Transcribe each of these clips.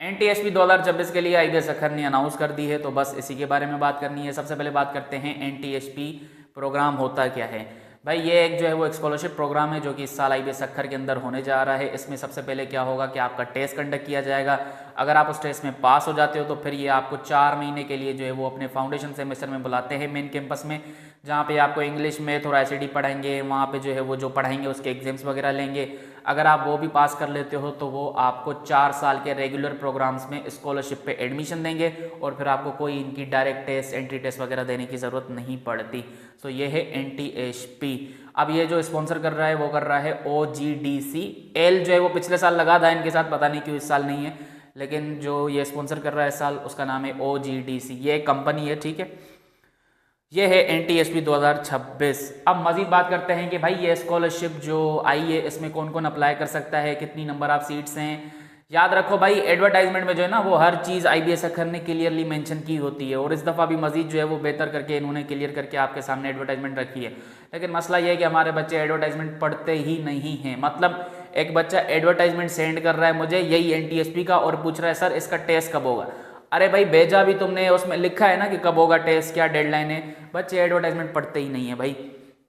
NTSP 2026 के लिए IBS अखर ने अनाउंस कर दी है, तो बस इसी के बारे में बात करनी है। सबसे पहले बात करते हैं NTSP प्रोग्राम होता क्या है। भाई ये एक जो है वो एक स्कॉलरशिप प्रोग्राम है जो कि इस साल IBS अखर के अंदर होने जा रहा है। इसमें सबसे पहले क्या होगा कि आपका टेस्ट कंडक्ट किया जाएगा। अगर आप उस टेस्ट में पास हो जाते हो तो फिर ये आपको 4 महीने के लिए जो है वो अपने फाउंडेशन सेमेस्टर में बुलाते हैं मेन कैंपस में, जहाँ पे आपको इंग्लिश में थोड़ा ICT पढ़ाएंगे। वहाँ पे जो है वो जो पढ़ाएंगे उसके एग्जाम्स वगैरह लेंगे। अगर आप वो भी पास कर लेते हो तो वो आपको 4 साल के रेगुलर प्रोग्राम्स में स्कॉलरशिप पे एडमिशन देंगे और फिर आपको कोई इनकी डायरेक्ट टेस्ट, एंट्री टेस्ट वगैरह देने की ज़रूरत नहीं पड़ती। सो ये है NTSP। अब ये जो स्पॉन्सर कर रहा है वो कर रहा है OGDC। एल जो है वो पिछले साल लगा था इनके साथ, पता नहीं क्यों इस साल नहीं है, लेकिन जो ये स्पॉन्सर कर रहा है इस साल उसका नाम है OGDC। ये एक कंपनी है, ठीक है। ये है NTSP 2026। अब मजीद बात करते हैं कि भाई ये स्कॉलरशिप जो आई है इसमें कौन कौन अप्लाई कर सकता है, कितनी नंबर ऑफ सीट्स हैं। याद रखो भाई एडवर्टाइजमेंट में जो है ना वो हर चीज़ IBS अखर ने क्लियरली मेंशन की होती है, और इस दफ़ा भी मजीद जो है वो बेहतर करके इन्होंने क्लियर करके आपके सामने एडवर्टाइजमेंट रखी है। लेकिन मसला ये है कि हमारे बच्चे एडवर्टाइजमेंट पढ़ते ही नहीं हैं। मतलब एक बच्चा एडवर्टाइजमेंट सेंड कर रहा है मुझे यही NTSP का और पूछ रहा है सर इसका टेस्ट कब होगा। अरे भाई भेजा भी तुमने, उसमें लिखा है ना कि कब होगा टेस्ट, क्या डेडलाइन है। बच्चे एडवर्टाइजमेंट पढ़ते ही नहीं है भाई।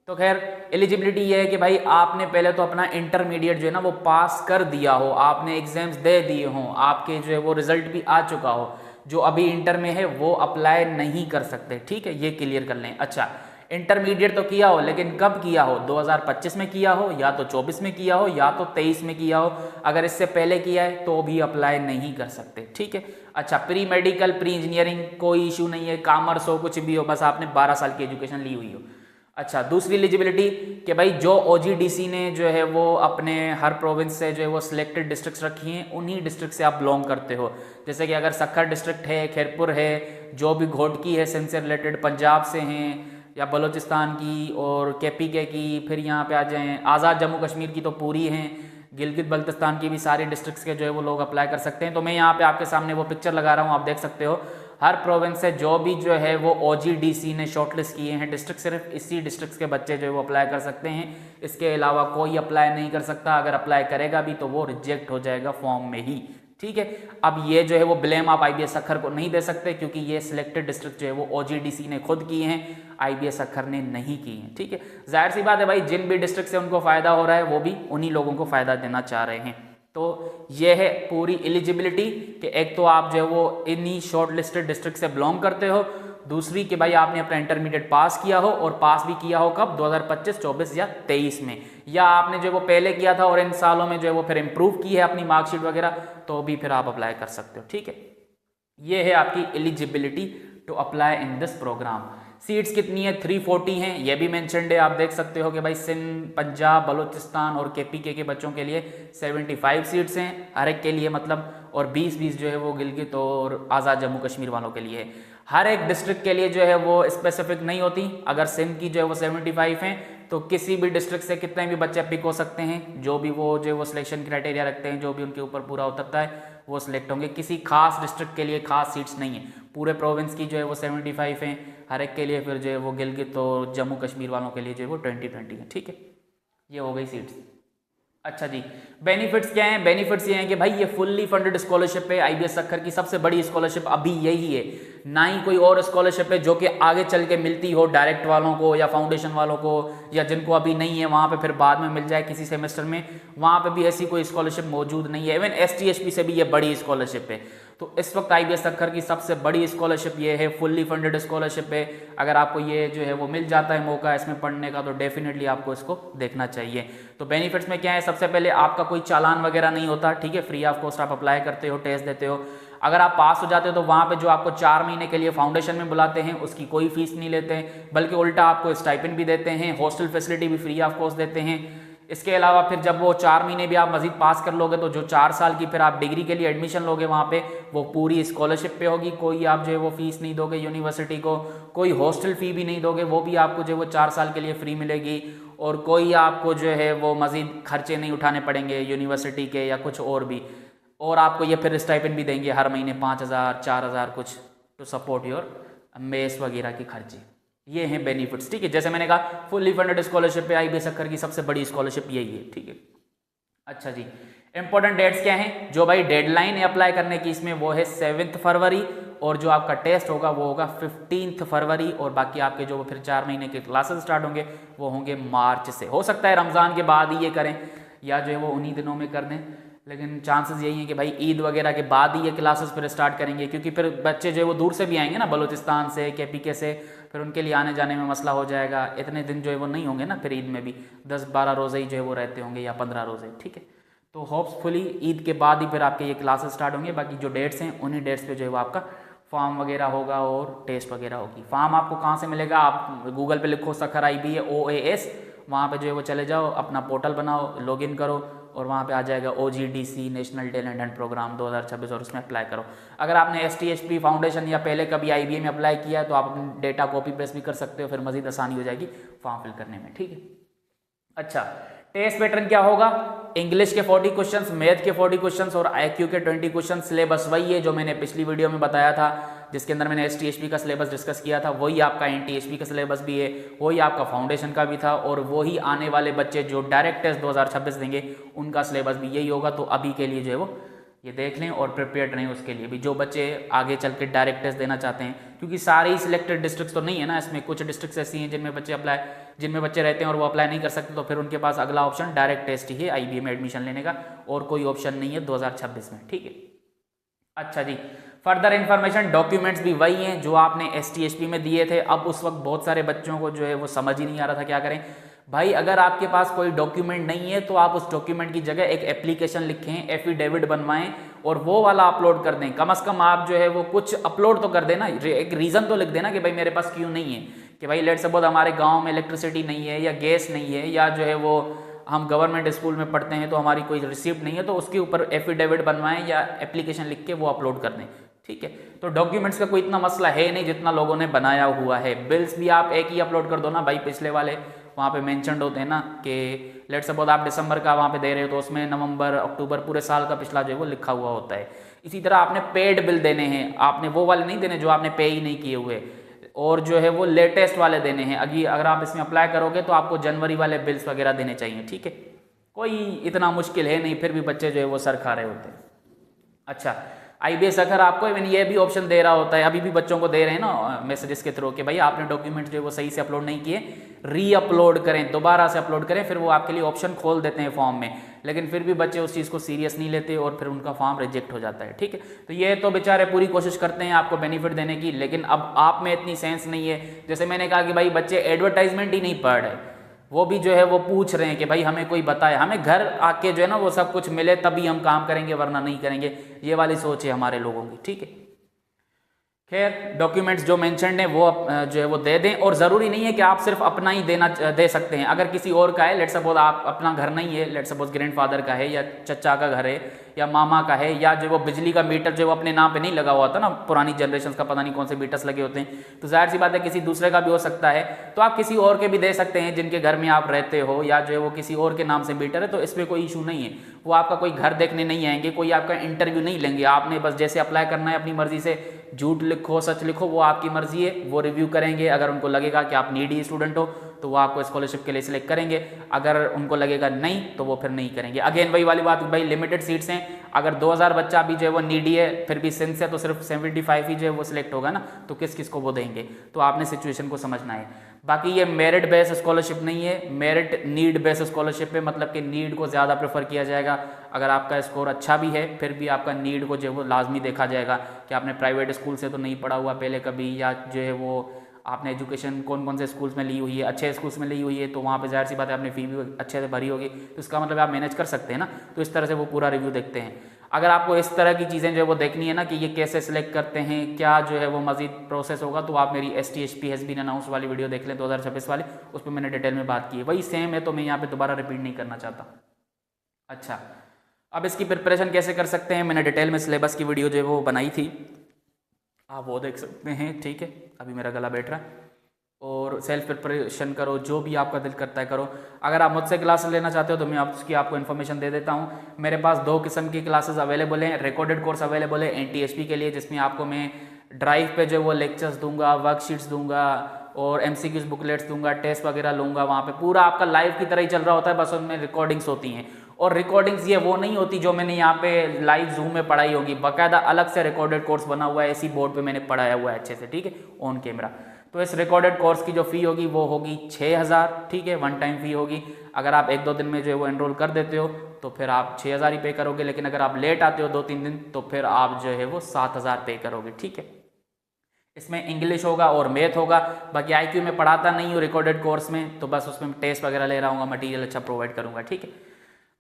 तो खैर एलिजिबिलिटी ये है कि भाई आपने पहले तो अपना इंटरमीडिएट जो है ना वो पास कर दिया हो, आपने एग्जाम्स दे दिए हों, आपके जो है वो रिजल्ट भी आ चुका हो। जो अभी इंटर में है वो अप्लाई नहीं कर सकते, ठीक है, ये क्लियर कर लें। अच्छा इंटरमीडिएट तो किया हो, लेकिन कब किया हो, 2025 में किया हो या तो 24 में किया हो या तो 23 में किया हो। अगर इससे पहले किया है तो भी अप्लाई नहीं कर सकते, ठीक है। अच्छा प्री मेडिकल, प्री इंजीनियरिंग कोई इशू नहीं है, कॉमर्स हो कुछ भी हो, बस आपने 12 साल की एजुकेशन ली हुई हो। अच्छा दूसरी एलिजिबिलिटी कि भाई जो OGDC ने जो है वो अपने हर प्रोविंस से जो है वो सिलेक्टेड डिस्ट्रिक्ट्स रखी हैं, उन्हीं डिस्ट्रिक्ट से आप बिलोंग करते हो। जैसे कि अगर सक्खर डिस्ट्रिक्ट है, खैरपुर है, जो भी घोटकी है सिंध से रिलेटेड, पंजाब से हैं, या बलूचिस्तान की और KPK की, फिर यहाँ पे आ जाएँ आज़ाद जम्मू कश्मीर की तो पूरी हैं, गिलगित बल्तिस्तान की भी सारे डिस्ट्रिक्ट्स के जो है वो लोग अप्लाई कर सकते हैं। तो मैं यहाँ पे आपके सामने वो पिक्चर लगा रहा हूँ, आप देख सकते हो हर प्रोविंस से जो भी जो है वो OGDC ने शॉर्टलिस्ट किए हैं डिस्ट्रिक्ट, सिर्फ इसी डिस्ट्रिक्ट्स के बच्चे जो है वो अप्लाई कर सकते हैं। इसके अलावा कोई अप्लाई नहीं कर सकता। अगर अप्लाई करेगा भी तो वो रिजेक्ट हो जाएगा फॉर्म में ही, ठीक है। अब ये जो है वो ब्लेम आप IBS अखर को नहीं दे सकते, क्योंकि ये सिलेक्टेड डिस्ट्रिक्ट जो है वो OGDC ने खुद किए हैं, IBS अखर ने नहीं किए हैं, ठीक है। जाहिर सी बात है भाई जिन भी डिस्ट्रिक्ट से उनको फ़ायदा हो रहा है वो भी उन्हीं लोगों को फ़ायदा देना चाह रहे हैं। तो ये है पूरी एलिजिबिलिटी कि एक तो आप जो है वो इन्हीं शॉर्ट लिस्टेड डिस्ट्रिक्ट से बिलोंग करते हो, दूसरी कि भाई आपने अपना इंटरमीडिएट पास किया हो, और पास भी किया हो कब, 2025, 24 या 23 में, या आपने जो है वो पहले किया था और इन सालों में जो है वो फिर इम्प्रूव की है अपनी मार्कशीट वगैरह, तो भी फिर आप अप्लाई कर सकते हो, ठीक है। ये है आपकी eligibility to apply in this programme. Seats कितनी है, 340 हैं, ये भी मेंशन्ड है। आप देख सकते हो कि भाई सिंध, पंजाब, बलूचिस्तान और KPK के बच्चों के लिए 75 सीट्स हैं हर एक के लिए, मतलब, और 20-20 जो है वो गिलगित और आज़ाद जम्मू कश्मीर वालों के लिए है। हर एक डिस्ट्रिक्ट के लिए जो है वो स्पेसिफिक नहीं होती। अगर सिंध की जो है वो 75 हैं तो किसी भी डिस्ट्रिक्ट से कितने भी बच्चे पिक हो सकते हैं, जो भी वो जो वो सिलेक्शन क्राइटेरिया रखते हैं, जो भी उनके ऊपर पूरा उतरता है वो सिलेक्ट होंगे। किसी खास डिस्ट्रिक्ट के लिए खास सीट्स नहीं है, पूरे प्रोविंस की जो है वो 75 हैं हर एक के लिए। फिर जो है वो गिलगित और जम्मू कश्मीर वालों के लिए जो है वो 20-20 है, ठीक है। ये हो गई सीट्स। अच्छा जी बेनिफिट्स क्या हैं, बेनिफिट्स ये हैं कि भाई ये फुल्ली फंडेड स्कॉलरशिप है। IBS अखर की सबसे बड़ी स्कॉलरशिप अभी यही है, ना ही कोई और स्कॉलरशिप है जो कि आगे चल के मिलती हो डायरेक्ट वालों को या फाउंडेशन वालों को, या जिनको अभी नहीं है वहाँ पे फिर बाद में मिल जाए किसी सेमेस्टर में, वहाँ पे भी ऐसी कोई स्कॉलरशिप मौजूद नहीं है। इवन ST/HP से भी ये बड़ी स्कॉलरशिप है। तो इस वक्त IBS अखर की सबसे बड़ी स्कॉलरशिप ये है, फुल्ली फंडेड स्कॉलरशिप है। अगर आपको ये जो है वो मिल जाता है मौका इसमें पढ़ने का तो डेफिनेटली आपको इसको देखना चाहिए। तो बेनिफिट्स में क्या है, सबसे पहले आपका कोई चालान वगैरह नहीं होता, ठीक है, फ्री ऑफ कॉस्ट आप अप्लाई करते हो, टेस्ट देते हो। अगर आप पास हो जाते हो तो वहाँ पे जो आपको 4 महीने के लिए फाउंडेशन में बुलाते हैं उसकी कोई फीस नहीं लेते हैं, बल्कि उल्टा आपको स्टाइपेंड भी देते हैं, हॉस्टल फैसिलिटी भी फ्री ऑफ कॉस्ट देते हैं। इसके अलावा फिर जब वो 4 महीने भी आप मजीद पास कर लोगे तो जो 4 साल की फिर आप डिग्री के लिए एडमिशन लोगे वहाँ पे वो पूरी स्कॉलरशिप पे होगी। कोई आप जो है वो फीस नहीं दोगे यूनिवर्सिटी को, कोई हॉस्टल फ़ी भी नहीं दोगे, वो भी आपको जो है वो 4 साल के लिए फ्री मिलेगी। और कोई आपको जो है वो मजीद खर्चे नहीं उठाने पड़ेंगे यूनिवर्सिटी के या कुछ और भी। और आपको ये फिर स्टाइपेंड भी देंगे हर महीने 5,000 4,000 कुछ, टू सपोर्ट योर मेस वगैरह की खर्चे। ये हैं बेनिफिट्स, ठीक है। जैसे मैंने कहा फुल्ली फंडेड स्कॉलरशिप पे IBS अखर की सबसे बड़ी स्कॉलरशिप यही है, ठीक है। अच्छा जी इंपॉर्टेंट डेट्स क्या हैं, जो भाई डेडलाइन है अप्लाई करने की इसमें वो है 7 फरवरी, और जो आपका टेस्ट होगा वो होगा 15 फरवरी, और बाकी आपके जो फिर 4 महीने के क्लासेस स्टार्ट होंगे वो होंगे मार्च से। हो सकता है रमज़ान के बाद ही ये करें या जो है वो उन्हीं दिनों में कर दें, लेकिन चांसेस यही हैं कि भाई ईद वगैरह के बाद ही ये क्लासेस फिर स्टार्ट करेंगे, क्योंकि फिर बच्चे जो है वो दूर से भी आएंगे ना, बलूचिस्तान से, KPK से, फिर उनके लिए आने जाने में मसला हो जाएगा। इतने दिन जो है वो नहीं होंगे ना, फिर ईद में भी 10-12 रोज़े ही जो है वो रहते होंगे या 15 रोज़े, ठीक है। तो होप्सफुली ईद के बाद ही फिर आपके ये क्लासेस स्टार्ट होंगे। बाकी जो डेट्स हैं उन्हीं डेट्स पे जो है वो आपका फॉर्म वगैरह होगा और टेस्ट वगैरह होगी। फॉर्म आपको कहाँ से मिलेगा, आप गूगल पे लिखो सखर IBA OAS, वहाँ पे जो है वो चले जाओ, अपना पोर्टल बनाओ, लॉगिन करो, और वहाँ पे आ जाएगा OGDC national talent hunt programme 2026, और उसमें अप्लाई करो। अगर आपने STHP फाउंडेशन या पहले कभी IBA में अप्लाई किया है तो आप अपनी डेटा कॉपी पेस्ट भी कर सकते हो, फिर मज़ीद आसानी हो जाएगी फॉर्म फिल करने में, ठीक है। अच्छा, टेस्ट पैटर्न क्या होगा, इंग्लिश के 40 क्वेश्चंस, मैथ के 40 क्वेश्चंस और IQ के 20 क्वेश्चन। सिलेबस वही है जो मैंने पिछली वीडियो में बताया था, जिसके अंदर मैंने STHP का सिलेबस डिस्कस किया था, वही आपका NTHP का सिलेबस भी है, वही आपका फाउंडेशन का भी था, और वही आने वाले बच्चे जो डायरेक्ट टेस्ट 2026 देंगे उनका सिलेबस भी यही होगा। तो अभी के लिए जो है वो ये देख लें और प्रिपेयर्ड रहें उसके लिए भी, जो बच्चे आगे चल के डायरेक्ट टेस्ट देना चाहते हैं, क्योंकि सारे ही सिलेक्टेड डिस्ट्रिक्ट्स तो नहीं है ना, इसमें कुछ डिस्ट्रिक्ट्स ऐसी हैं जिनमें बच्चे रहते हैं और वो अप्लाई नहीं कर सकते, तो फिर उनके पास अगला ऑप्शन डायरेक्ट टेस्ट ही है IBA में एडमिशन लेने का, और कोई ऑप्शन नहीं है 2026 में, ठीक है। अच्छा जी, फर्दर इन्फॉर्मेशन, डॉक्यूमेंट्स भी वही हैं जो आपने STHP में दिए थे। अब उस वक्त बहुत सारे बच्चों को जो है वो समझ ही नहीं आ रहा था क्या करें। भाई अगर आपके पास कोई डॉक्यूमेंट नहीं है तो आप उस डॉक्यूमेंट की जगह एक एप्लीकेशन लिखें, एफिडेविट बनवाएं और वो वाला अपलोड कर दें। कम से कम आप जो है वो कुछ अपलोड तो कर देना, एक रीज़न तो लिख देना कि भाई मेरे पास क्यों नहीं है, कि भाई लेट सपोज हमारे गाँव में इलेक्ट्रिसिटी नहीं है या गैस नहीं है, या जो है वो हम गवर्नमेंट स्कूल में पढ़ते हैं तो हमारी कोई रिसिप्ट नहीं है, तो उसके ऊपर एफिडेविट बनवाएं या एप्लीकेशन लिख के वो अपलोड कर दें, ठीक है। तो डॉक्यूमेंट्स का कोई इतना मसला है नहीं जितना लोगों ने बनाया हुआ है। बिल्स भी आप एक ही अपलोड कर दो ना भाई, पिछले वाले वहाँ पे मेंशनड होते हैं ना कि लेट सपोज आप दिसंबर का वहाँ पे दे रहे हो तो उसमें नवंबर, अक्टूबर, पूरे साल का पिछला जो है वो लिखा हुआ होता है। इसी तरह आपने पेड बिल देने हैं, आपने वो वाले नहीं देने जो आपने पे ही नहीं किए हुए, और जो है वो लेटेस्ट वाले देने हैं। अगर आप इसमें अप्लाई करोगे तो आपको जनवरी वाले बिल्स वगैरह देने चाहिए, ठीक है। कोई इतना मुश्किल है नहीं, फिर भी बच्चे जो है वो सर खा रहे होते हैं। अच्छा, IBA सखर आपको इवन ये भी ऑप्शन दे रहा होता है, अभी भी बच्चों को दे रहे हैं ना मैसेजेस के थ्रू कि भाई आपने डॉक्यूमेंट जो है वो सही से अपलोड नहीं किए, री अपलोड करें, दोबारा से अपलोड करें, फिर वो आपके लिए ऑप्शन खोल देते हैं फॉर्म में। लेकिन फिर भी बच्चे उस चीज़ को सीरियस नहीं लेते और फिर उनका फॉर्म रिजेक्ट हो जाता है, ठीक है। तो ये तो बेचारे पूरी कोशिश करते हैं आपको बेनिफिट देने की, लेकिन अब आप में इतनी सेंस नहीं है। जैसे मैंने कहा कि भाई बच्चे एडवर्टाइजमेंट ही नहीं पढ़ रहे, वो भी जो है वो पूछ रहे हैं कि भाई हमें कोई बताए, हमें घर आके जो है ना वो सब कुछ मिले तभी हम काम करेंगे वरना नहीं करेंगे, ये वाली सोच है हमारे लोगों की, ठीक है। खैर, डॉक्यूमेंट्स जो मेंशन्ड हैं वो जो है वो दे दें, और ज़रूरी नहीं है कि आप सिर्फ अपना ही दे सकते हैं। अगर किसी और का है, लेट सपोज आप अपना घर नहीं है, लेट सपोज ग्रैंडफादर का है या चचा का घर है या मामा का है, या जो वो बिजली का मीटर जो वो अपने नाम पे नहीं लगा हुआ था ना, पुरानी जनरेशन का पता नहीं कौन से मीटर्स लगे होते हैं, तो जाहिर सी बात है किसी दूसरे का भी हो सकता है, तो आप किसी और के भी दे सकते हैं जिनके घर में आप रहते हो, या जो है वो किसी और के नाम से मीटर है, तो इसमें कोई इशू नहीं है। वो आपका कोई घर देखने नहीं आएंगे, कोई आपका इंटरव्यू नहीं लेंगे, आपने बस जैसे अप्लाई करना है अपनी मर्जी से, झूठ लिखो सच लिखो वो आपकी मर्जी है, वो रिव्यू करेंगे। अगर उनको लगेगा कि आप नीडी स्टूडेंट हो तो वो आपको स्कॉलरशिप के लिए सिलेक्ट करेंगे, अगर उनको लगेगा नहीं तो वो फिर नहीं करेंगे। अगेन वही वाली बात, भाई लिमिटेड सीट्स हैं, अगर 2000 बच्चा भी जो है वो नीडी है फिर भी सिंस है तो सिर्फ 75 ही जो है वो सिलेक्ट होगा ना, तो किस किस को वो देंगे, तो आपने सिचुएशन को समझना है। बाकी ये मेरिट बेस्ड स्कॉलरशिप नहीं है, मेरिट नीड बेस्ड स्कॉलरशिप है, मतलब कि नीड को ज़्यादा प्रेफर किया जाएगा। अगर आपका स्कोर अच्छा भी है फिर भी आपका नीड को जो है वो लाजमी देखा जाएगा कि आपने प्राइवेट स्कूल से तो नहीं पढ़ा हुआ पहले कभी, या जो है वो आपने एजुकेशन कौन कौन से स्कूल्स में ली हुई है, अच्छे स्कूल्स में ली हुई है, तो वहाँ पे जाहिर सी बात है आपने फ़ी भी अच्छे से भरी होगी, तो इसका मतलब आप मैनेज कर सकते हैं ना। तो इस तरह से वो पूरा रिव्यू देखते हैं। अगर आपको इस तरह की चीज़ें जो है वो देखनी है ना कि ये कैसे सिलेक्ट करते हैं, क्या जो है वो मजीद प्रोसेस होगा, तो आप मेरी STHP हैज़ बीन अनाउंस वाली वीडियो देख लें 2026 वाली, उस पर मैंने डिटेल में बात की है, वही सेम है, तो मैं यहाँ पर दोबारा रिपीट नहीं करना चाहता। अच्छा, अब इसकी प्रिपरेशन कैसे कर सकते हैं, मैंने डिटेल में सिलेबस की वीडियो जो है वो बनाई थी, आप वो देख सकते हैं, ठीक है। अभी मेरा गला बैठ रहा है। और सेल्फ प्रिपरेशन करो, जो भी आपका दिल करता है करो। अगर आप मुझसे क्लास लेना चाहते हो तो मैं उसकी आपको इन्फॉर्मेशन दे देता हूँ। मेरे पास 2 किस्म की क्लासेस अवेलेबल हैं। रिकॉर्डेड कोर्स अवेलेबल है NTHP के लिए, जिसमें आपको मैं ड्राइव पे जो वो लेक्चर्स दूंगा, वर्कशीट्स दूंगा और MCQs बुकलेट्स दूंगा, टेस्ट वगैरह लूँगा, वहाँ पे पूरा आपका लाइव की तरह ही चल रहा होता है, बस उनमें रिकॉर्डिंग्स होती हैं। और रिकॉर्डिंग्स ये वो नहीं होती जो मैंने यहाँ पे लाइव जूम में पढ़ाई होगी, बाकायदा अलग से रिकॉर्डेड कोर्स बना हुआ है, इसी बोर्ड पे मैंने पढ़ाया हुआ है अच्छे से, ठीक है, ऑन कैमरा। तो इस रिकॉर्डेड कोर्स की जो फ़ी होगी वो होगी 6000, ठीक है, वन टाइम फ़ी होगी। अगर आप 1-2 दिन में जो है वो एनरोल कर देते हो तो फिर आप 6000 ही पे करोगे, लेकिन अगर आप लेट आते हो 2-3 दिन तो फिर आप जो है वो 7000 पे करोगे, ठीक है। इसमें इंग्लिश होगा और मैथ होगा। बाकी IQ में पढ़ाता नहीं हूँ रिकॉर्डेड कोर्स में, तो बस उसमें टेस्ट वगैरह ले रहा हूँ, मटीरियल अच्छा प्रोवाइड करूँगा, ठीक है।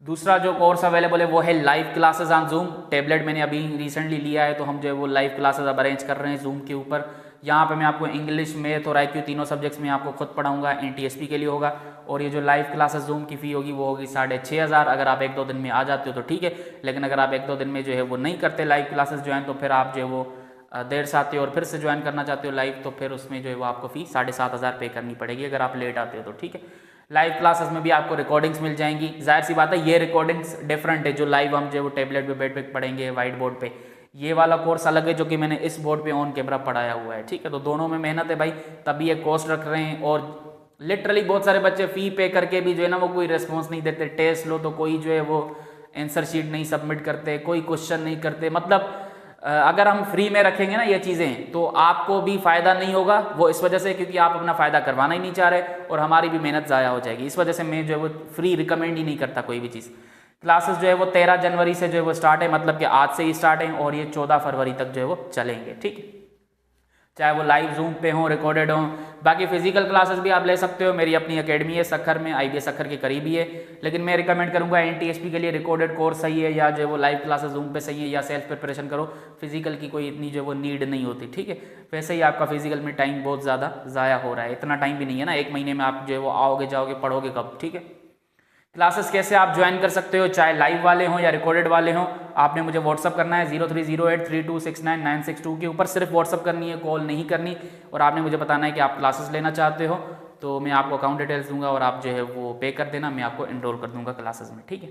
दूसरा जो कोर्स अवेलेबल है वो है live classes on zoom. Tablet मैंने अभी रिसेंटली लिया है, तो हम जो है वो लाइव क्लासेस अब अरेंज कर रहे हैं जूम के ऊपर। यहाँ पे मैं आपको इंग्लिश, मैथ और IQ तीनों सब्जेक्ट्स में आपको खुद पढ़ाऊंगा, NTSP के लिए होगा। और ये जो लाइव क्लासेस जूम की फ़ी होगी वो होगी 6500। अगर आप 1-2 दिन में आ जाते हो तो ठीक है, लेकिन अगर आप 1-2 दिन में जो है वो नहीं करते लाइव क्लासेस ज्वाइन, तो फिर आप जो है वो देर से आते हो और फिर से ज्वाइन करना चाहते हो लाइव, तो फिर उसमें जो है वो आपको फ़ी 7500 पे करनी पड़ेगी अगर आप लेट आते हो तो, ठीक है। लाइव क्लासेस में भी आपको रिकॉर्डिंग्स मिल जाएंगी। जाहिर सी बात है ये रिकॉर्डिंग्स डिफरेंट है, जो लाइव हम जो है वो टैबलेट पे बैठ पे पढ़ेंगे वाइट बोर्ड पे, ये वाला कोर्स अलग है जो कि मैंने इस बोर्ड पे ऑन कैमरा पढ़ाया हुआ है, ठीक है। तो दोनों में मेहनत है भाई, तभी ये कॉस्ट रख रहे हैं। और लिटरली बहुत सारे बच्चे फ़ी पे करके भी जो है ना वो कोई रिस्पॉन्स नहीं देते। टेस्ट लो तो कोई जो है वो आंसर शीट नहीं सबमिट करते, कोई क्वेश्चन नहीं करते। मतलब अगर हम फ्री में रखेंगे ना ये चीज़ें तो आपको भी फ़ायदा नहीं होगा, वो इस वजह से क्योंकि आप अपना फ़ायदा करवाना ही नहीं चाह रहे, और हमारी भी मेहनत ज़ाया हो जाएगी। इस वजह से मैं जो है वो फ्री रिकमेंड ही नहीं करता कोई भी चीज़। क्लासेस जो है वो 13 जनवरी से जो है वो स्टार्ट है, मतलब कि आज से ही स्टार्ट है, और ये 14 फरवरी तक जो है वो चलेंगे, ठीक है। चाहे वो लाइव जूम पे हों, रिकॉर्डेड हों। बाकी फिजिकल क्लासेस भी आप ले सकते हो, मेरी अपनी एकेडमी है सक्खर में, IBS सक्खर के करीब ही है। लेकिन मैं रिकमेंड करूंगा NTSP के लिए रिकॉर्डेड कोर्स सही है, या जो है वो लाइव क्लासेस जूम पे सही है, या सेल्फ प्रिपरेशन करो। फिजिकल की कोई इतनी जो है वो नीड नहीं होती, ठीक है। वैसे ही आपका फिजिकल में टाइम बहुत ज़्यादा ज़ाया हो रहा है, इतना टाइम भी नहीं है ना, 1 महीने में आप जो है वो आओगे जाओगे पढ़ोगे कब, ठीक है। क्लासेस कैसे आप ज्वाइन कर सकते हो, चाहे लाइव वाले हों या रिकॉर्डेड वाले हों, आपने मुझे व्हाट्सअप करना है 0308326996 के ऊपर, सिर्फ व्हाट्सअप करनी है, कॉल नहीं करनी। और आपने मुझे बताना है कि आप क्लासेस लेना चाहते हो, तो मैं आपको अकाउंट डिटेल्स दूंगा और आप जो है वो पे कर देना, मैं आपको एनरोल कर दूंगा क्लासेस में, ठीक है।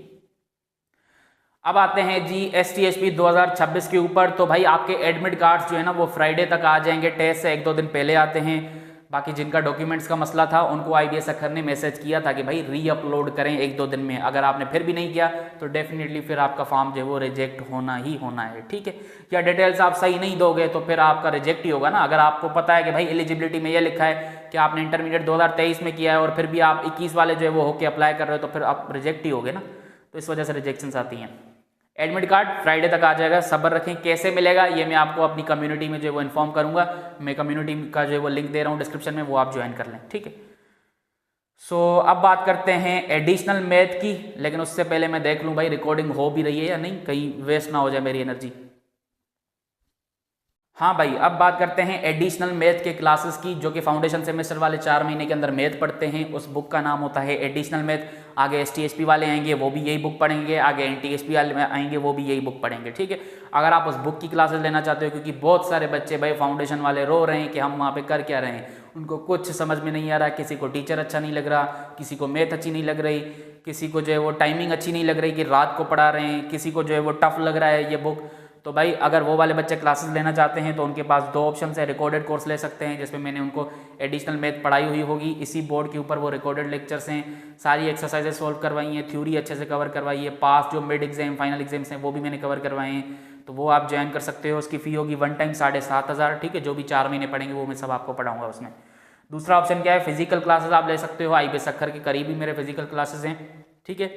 अब आते हैं जी STSP 2026 के ऊपर। तो भाई आपके एडमिट कार्ड्स जो है ना वो फ्राइडे तक आ जाएंगे, टेस्ट से 1-2 दिन पहले आते हैं। बाकी जिनका डॉक्यूमेंट्स का मसला था उनको IBS सक्खर ने मैसेज किया था कि भाई री अपलोड करें 1-2 दिन में। अगर आपने फिर भी नहीं किया तो डेफिनेटली फिर आपका फॉर्म जो है वो रिजेक्ट होना ही होना है, ठीक है। या डिटेल्स आप सही नहीं दोगे तो फिर आपका रिजेक्ट ही होगा ना। अगर आपको पता है कि भाई एलिजिबिलिटी में ये लिखा है कि आपने इंटरमीडिएट 2023 में किया है और फिर भी आप 21 वाले जो है वो होके अप्लाई कर रहे हो, तो फिर आप रिजेक्ट ही होगे ना। तो इस वजह से रिजेक्शंस आती हैं। एडमिट कार्ड फ्राइडे तक आ जाएगा, सब्र रखें। कैसे मिलेगा ये मैं आपको अपनी कम्युनिटी में जो है वो इन्फॉर्म करूंगा। मैं कम्युनिटी का जो है वो लिंक दे रहा हूँ डिस्क्रिप्शन में, वो आप ज्वाइन कर लें, ठीक है। सो अब बात करते हैं एडिशनल मैथ की, लेकिन उससे पहले मैं देख लूँ भाई रिकॉर्डिंग हो भी रही है या नहीं, कहीं वेस्ट ना हो जाए मेरी एनर्जी। हाँ भाई, अब बात करते हैं एडिशनल मैथ के क्लासेस की, जो कि फाउंडेशन सेमेस्टर वाले 4 महीने के अंदर मैथ पढ़ते हैं। उस बुक का नाम होता है एडिशनल मैथ। आगे STSP वाले आएंगे वो भी यही बुक पढ़ेंगे, आगे NTSP वाले आएंगे वो भी यही बुक पढ़ेंगे, ठीक है। अगर आप उस बुक की क्लासेस लेना चाहते हो, क्योंकि बहुत सारे बच्चे भाई फाउंडेशन वाले रो रहे हैं कि हम वहाँ पे कर क्या रहे हैं, उनको कुछ समझ में नहीं आ रहा। किसी को टीचर अच्छा नहीं लग रहा, किसी को मैथ अच्छी नहीं लग रही, किसी को जो है वो टाइमिंग अच्छी नहीं लग रही कि रात को पढ़ा रहे हैं, किसी को जो है वो टफ लग रहा है ये बुक। तो भाई अगर वो वाले बच्चे क्लासेस लेना चाहते हैं तो उनके पास 2 ऑप्शन है। रिकॉर्डेड कोर्स ले सकते हैं जिसमें मैंने उनको एडिशनल मैथ पढ़ाई हुई होगी, इसी बोर्ड के ऊपर वो रिकॉर्डेड लेक्चर्स हैं, सारी एक्सरसाइजेज सॉल्व करवाई हैं, थ्योरी अच्छे से कवर करवाई है, पास जो मिड एग्जाम फाइनल एग्जाम्स हैं वो भी मैंने कवर करवाए हैं। तो वो आप ज्वाइन कर सकते हो। उसकी फ़ी होगी वन टाइम 7500, ठीक है। जो भी 4 महीने पढ़ेंगे वो मैं सब आपको पढ़ाऊंगा उसमें। दूसरा ऑप्शन क्या है, फिजिकल क्लासेस आप ले सकते हो। IBS सक्खर के करीब ही मेरे फिजिकल क्लासेस हैं, ठीक है।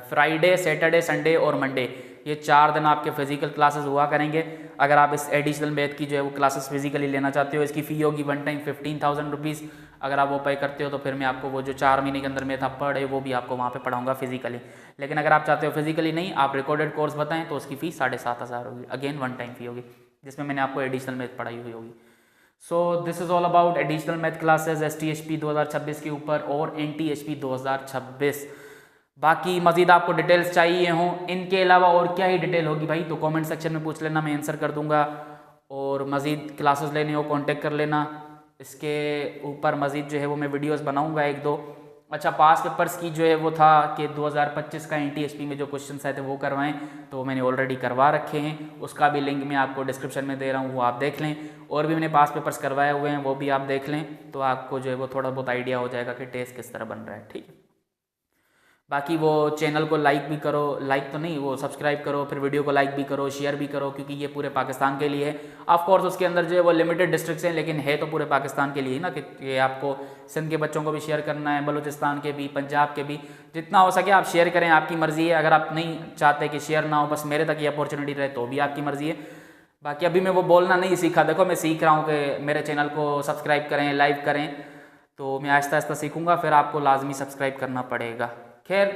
फ्राइडे, सैटरडे, संडे और मंडे, ये 4 दिन आपके फिजिकल क्लासेस हुआ करेंगे। अगर आप इस एडिशनल मैथ की जो है वो क्लासेस फिजिकली लेना चाहते हो, इसकी फ़ी होगी वन टाइम 15,000 रुपीज़। अगर आप वो पे करते हो तो फिर मैं आपको वो जो 4 महीने के अंदर मैथ आप पढ़े वो भी आपको वहाँ पे पढ़ाऊंगा फिजिकली। लेकिन अगर आप चाहते हो फिजिकली नहीं, आप रिकॉर्डेड कोर्स बताएं, तो उसकी फ़ी 7500 होगी। अगेन वन टाइम फ़ी होगी जिसमें मैंने आपको एडिशनल मैथ पढ़ाई हुई होगी। So this is all about additional math classes STSP 2026 के ऊपर और NTSP 2026। बाकी मज़ीद आपको डिटेल्स चाहिए हों, इनके अलावा और क्या ही डिटेल होगी भाई, तो कमेंट सेक्शन में पूछ लेना, मैं आंसर कर दूंगा। और मज़ीद क्लासेस लेने हो कांटेक्ट कर लेना। इसके ऊपर मज़ीद जो है वो मैं वीडियोस बनाऊंगा 1-2। अच्छा, पास पेपर्स की जो है वो था कि 2025 का NTSP में जो क्वेश्चन आए थे वो करवाएं, तो मैंने ऑलरेडी करवा रखे हैं। उसका भी लिंक मैं आपको डिस्क्रिप्शन में दे रहा हूँ, वो आप देख लें। और भी मैंने पास पेपर्स करवाए हुए हैं, वो भी आप देख लें, तो आपको जो है वो थोड़ा बहुत आइडिया हो जाएगा कि टेस्ट किस तरह बन रहा है, ठीक है। बाकी वो चैनल को लाइक भी करो, लाइक तो नहीं, वो सब्सक्राइब करो, फिर वीडियो को लाइक भी करो, शेयर भी करो, क्योंकि ये पूरे पाकिस्तान के लिए है। ऑफ कोर्स उसके अंदर जो है वो लिमिटेड डिस्ट्रिक्ट्स हैं, लेकिन है तो पूरे पाकिस्तान के लिए ही ना, कि आपको सिंध के बच्चों को भी शेयर करना है, बलूचिस्तान के भी, पंजाब के भी, जितना हो सके आप शेयर करें, आपकी मर्ज़ी है। अगर आप नहीं चाहते कि शेयर ना हो, बस मेरे तक ये अपॉर्चुनिटी रहे, तो भी आपकी मर्ज़ी है। बाकी अभी मैं वो बोलना नहीं सीखा, देखो मैं सीख रहा हूँ कि मेरे चैनल को सब्सक्राइब करें, लाइक करें, तो मैं आहिस्ता आहिस्ता सीखूँगा, फिर आपको लाजमी सब्सक्राइब करना पड़ेगा। खैर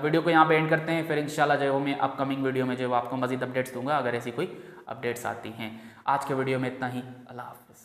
वीडियो को यहाँ पे एंड करते हैं, फिर इंशाल्लाह जो है वो मैं अपकमिंग वीडियो में जो है आपको मज़ीद अपडेट्स दूंगा, अगर ऐसी कोई अपडेट्स आती हैं। आज के वीडियो में इतना ही, अल्लाह हाफ़िज़।